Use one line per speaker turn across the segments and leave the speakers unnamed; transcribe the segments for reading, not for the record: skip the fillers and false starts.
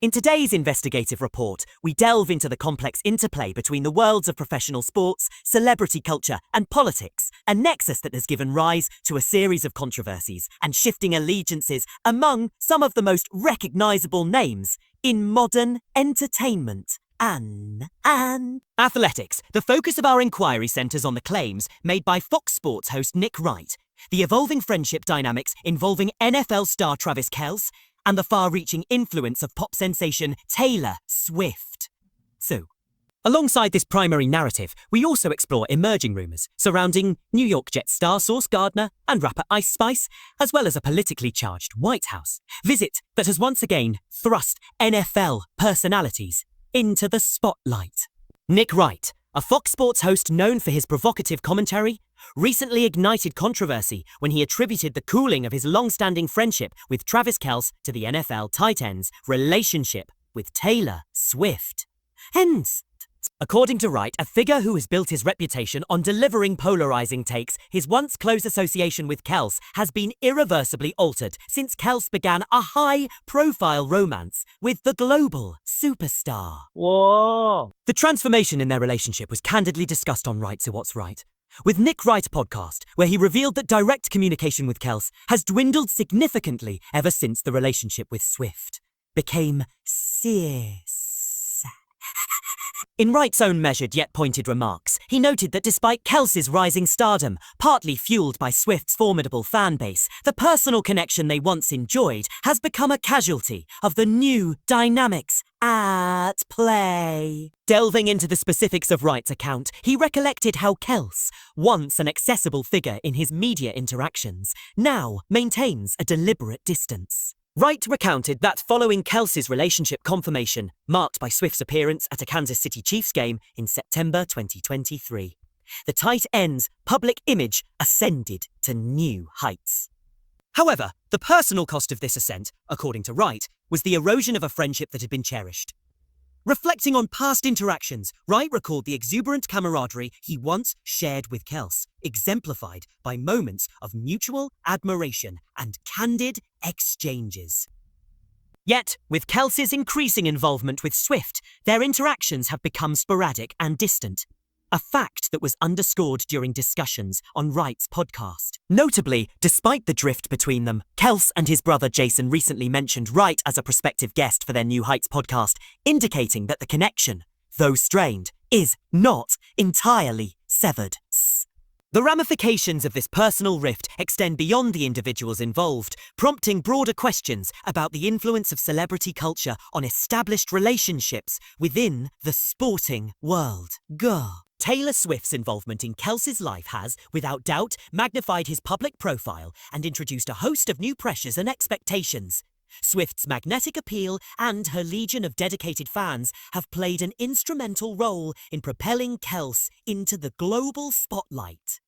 In today's investigative report, we delve into the complex interplay between the worlds of professional sports, celebrity culture, and politics, a nexus that has given rise to a series of controversies and shifting allegiances among some of the most recognizable names in modern entertainment. And athletics. The focus of our inquiry centers on the claims made by Fox Sports host Nick Wright, the evolving friendship dynamics involving NFL star Travis Kelce, and the far-reaching influence of pop sensation Taylor Swift. So, alongside this primary narrative, we also explore emerging rumours surrounding New York Jets star Sauce Gardner and rapper Ice Spice, as well as a politically charged White House visit that has once again thrust NFL personalities into the spotlight. Nick Wright, a Fox Sports host known for his provocative commentary, recently ignited controversy when he attributed the cooling of his long-standing friendship with Travis Kelce to the NFL tight end's relationship with Taylor Swift. Hence, according to Wright, a figure who has built his reputation on delivering polarizing takes, his once close association with Kelce has been irreversibly altered since Kelce began a high-profile romance with the global superstar.
Whoa!
The transformation in their relationship was candidly discussed on Right to What's Right, with Nick Wright podcast, where he revealed that direct communication with Kelce has dwindled significantly ever since the relationship with Swift became serious. In Wright's own measured yet pointed remarks, he noted that despite Kelce's rising stardom, partly fueled by Swift's formidable fan base, the personal connection they once enjoyed has become a casualty of the new dynamics at play. Delving into the specifics of Wright's account, he recollected how Kelce, once an accessible figure in his media interactions, now maintains a deliberate distance. Wright recounted that following Kelce's relationship confirmation, marked by Swift's appearance at a Kansas City Chiefs game in September 2023, the tight end's public image ascended to new heights. However, the personal cost of this ascent, according to Wright, was the erosion of a friendship that had been cherished. Reflecting on past interactions, Wright recalled the exuberant camaraderie he once shared with Kelce, exemplified by moments of mutual admiration and candid exchanges. Yet, with Kelce's increasing involvement with Swift, their interactions have become sporadic and distant, a fact that was underscored during discussions on Wright's podcast. Notably, despite the drift between them, Kelce and his brother Jason recently mentioned Wright as a prospective guest for their New Heights podcast, indicating that the connection, though strained, is not entirely severed. The ramifications of this personal rift extend beyond the individuals involved, prompting broader questions about the influence of celebrity culture on established relationships within the sporting world. Taylor Swift's involvement in Kelce's life has, without doubt, magnified his public profile and introduced a host of new pressures and expectations. Swift's magnetic appeal and her legion of dedicated fans have played an instrumental role in propelling Kelce into the global spotlight.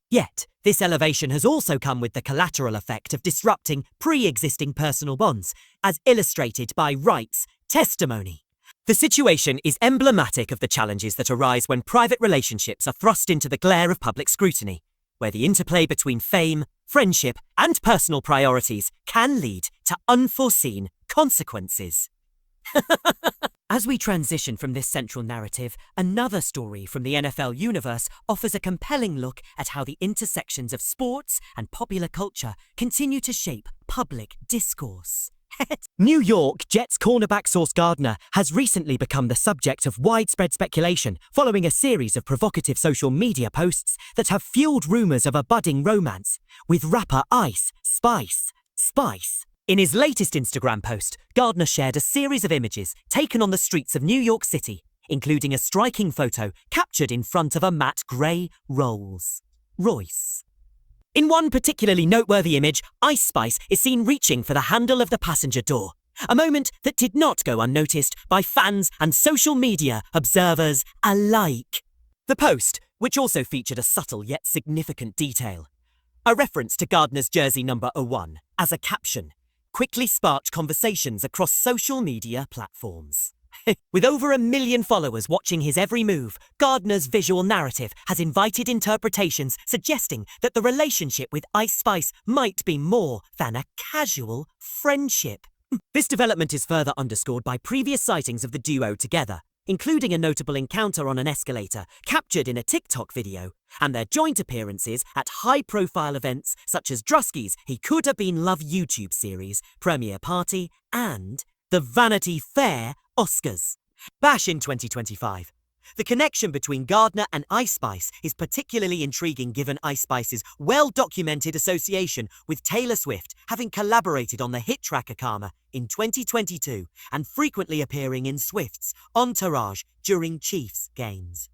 Yet, this elevation has also come with the collateral effect of disrupting pre-existing personal bonds, as illustrated by Wright's testimony. The situation is emblematic of the challenges that arise when private relationships are thrust into the glare of public scrutiny, where the interplay between fame, friendship, and personal priorities can lead to unforeseen consequences. As we transition from this central narrative, another story from the NFL universe offers a compelling look at how the intersections of sports and popular culture continue to shape public discourse. New York Jets cornerback Sauce Gardner has recently become the subject of widespread speculation following a series of provocative social media posts that have fueled rumors of a budding romance with rapper Ice Spice. In his latest Instagram post, Gardner shared a series of images taken on the streets of New York City, including a striking photo captured in front of a matte grey Rolls Royce. In one particularly noteworthy image, Ice Spice is seen reaching for the handle of the passenger door, a moment that did not go unnoticed by fans and social media observers alike. The post, which also featured a subtle yet significant detail, a reference to Gardner's jersey number 01 as a caption, quickly sparked conversations across social media platforms. With over 1 million followers watching his every move, Gardner's visual narrative has invited interpretations suggesting that the relationship with Ice Spice might be more than a casual friendship. This development is further underscored by previous sightings of the duo together, including a notable encounter on an escalator captured in a TikTok video, and their joint appearances at high-profile events such as Drusky's He Could Have Been Love YouTube series, premiere party, and the Vanity Fair Oscars Bash in 2025. The connection between Gardner and Ice Spice is particularly intriguing given Ice Spice's well-documented association with Taylor Swift, having collaborated on the hit track Karma in 2022 and frequently appearing in Swift's entourage during Chiefs games.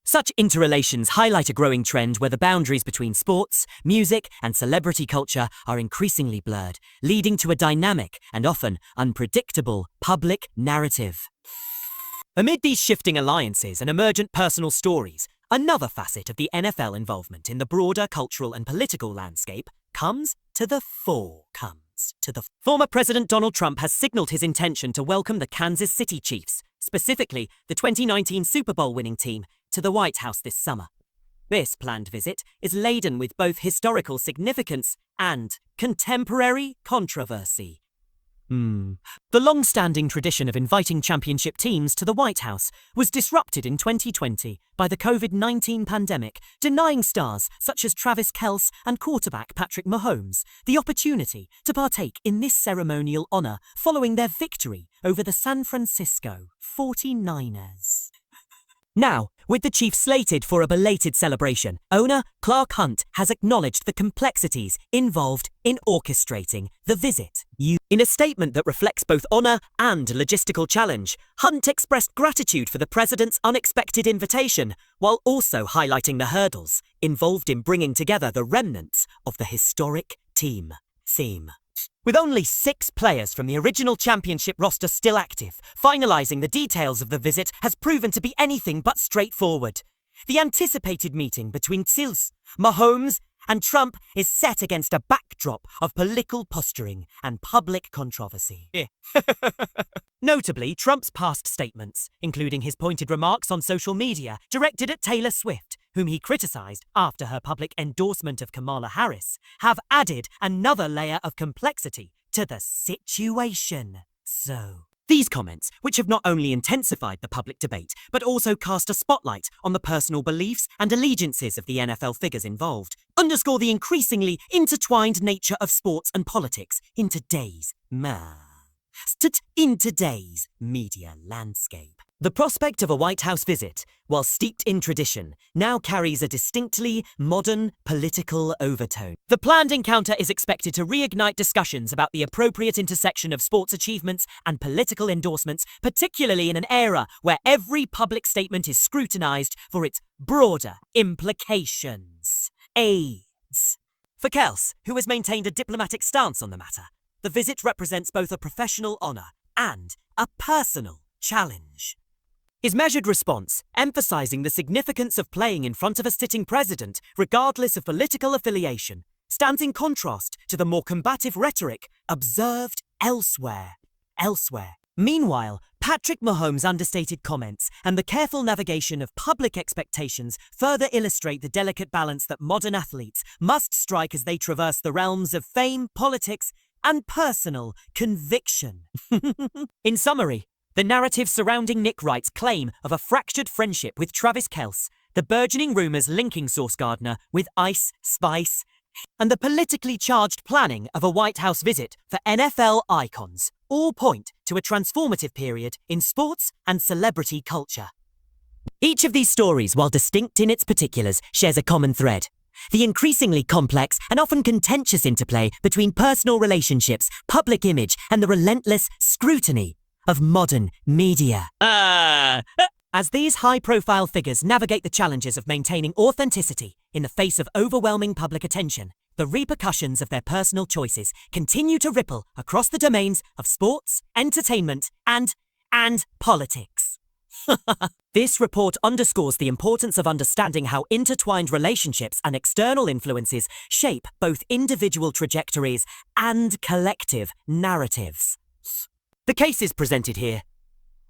Such interrelations highlight a growing trend where the boundaries between sports, music, and celebrity culture are increasingly blurred, leading to a dynamic and often unpredictable public narrative. Amid these shifting alliances and emergent personal stories, another facet of the NFL involvement in the broader cultural and political landscape comes to the fore. Former President Donald Trump has signaled his intention to welcome the Kansas City Chiefs, specifically the 2019 Super Bowl winning team, to the White House this summer. This planned visit is laden with both historical significance and contemporary controversy. The long-standing tradition of inviting championship teams to the White House was disrupted in 2020 by the COVID-19 pandemic, denying stars such as Travis Kelce and quarterback Patrick Mahomes the opportunity to partake in this ceremonial honor following their victory over the San Francisco 49ers. Now, with the Chiefs slated for a belated celebration, owner Clark Hunt has acknowledged the complexities involved in orchestrating the visit. In a statement that reflects both honor and logistical challenge, Hunt expressed gratitude for the president's unexpected invitation, while also highlighting the hurdles involved in bringing together the remnants of the historic team. With only 6 players from the original championship roster still active, finalizing the details of the visit has proven to be anything but straightforward. The anticipated meeting between Sills, Mahomes, and Trump is set against a backdrop of political posturing and public controversy. Notably, Trump's past statements, including his pointed remarks on social media directed at Taylor Swift, whom he criticized after her public endorsement of Kamala Harris, have added another layer of complexity to the situation. These comments, which have not only intensified the public debate, but also cast a spotlight on the personal beliefs and allegiances of the NFL figures involved, underscore the increasingly intertwined nature of sports and politics in today's media landscape. The prospect of a White House visit, while steeped in tradition, now carries a distinctly modern political overtone. The planned encounter is expected to reignite discussions about the appropriate intersection of sports achievements and political endorsements, particularly in an era where every public statement is scrutinized for its broader implications. AIDS. For Kelce, who has maintained a diplomatic stance on the matter, the visit represents both a professional honor and a personal challenge. His measured response, emphasizing the significance of playing in front of a sitting president, regardless of political affiliation, stands in contrast to the more combative rhetoric observed elsewhere. Meanwhile, Patrick Mahomes' understated comments and the careful navigation of public expectations further illustrate the delicate balance that modern athletes must strike as they traverse the realms of fame, politics, and personal conviction. In summary, the narrative surrounding Nick Wright's claim of a fractured friendship with Travis Kelce, the burgeoning rumors linking Sauce Gardner with Ice Spice, and the politically charged planning of a White House visit for NFL icons all point to a transformative period in sports and celebrity culture. Each of these stories, while distinct in its particulars, shares a common thread: the increasingly complex and often contentious interplay between personal relationships, public image, and the relentless scrutiny of modern media. As these high-profile figures navigate the challenges of maintaining authenticity in the face of overwhelming public attention, the repercussions of their personal choices continue to ripple across the domains of sports, entertainment, and politics. This report underscores the importance of understanding how intertwined relationships and external influences shape both individual trajectories and collective narratives. The cases presented here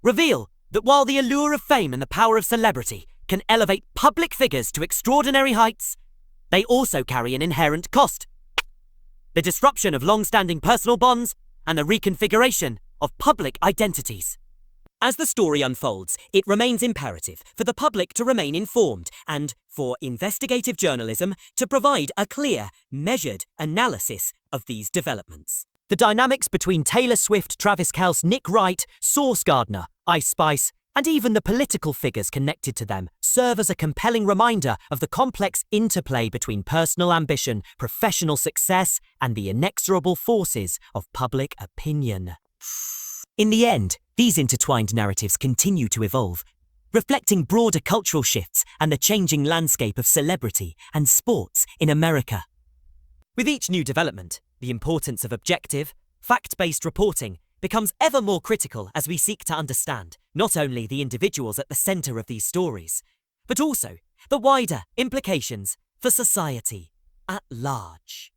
reveal that while the allure of fame and the power of celebrity can elevate public figures to extraordinary heights, they also carry an inherent cost: the disruption of long-standing personal bonds and the reconfiguration of public identities. As the story unfolds, it remains imperative for the public to remain informed and for investigative journalism to provide a clear, measured analysis of these developments. The dynamics between Taylor Swift, Travis Kelce, Nick Wright, Sauce Gardner, Ice Spice, and even the political figures connected to them serve as a compelling reminder of the complex interplay between personal ambition, professional success, and the inexorable forces of public opinion. In the end, these intertwined narratives continue to evolve, reflecting broader cultural shifts and the changing landscape of celebrity and sports in America. With each new development, the importance of objective, fact-based reporting becomes ever more critical as we seek to understand not only the individuals at the center of these stories, but also the wider implications for society at large.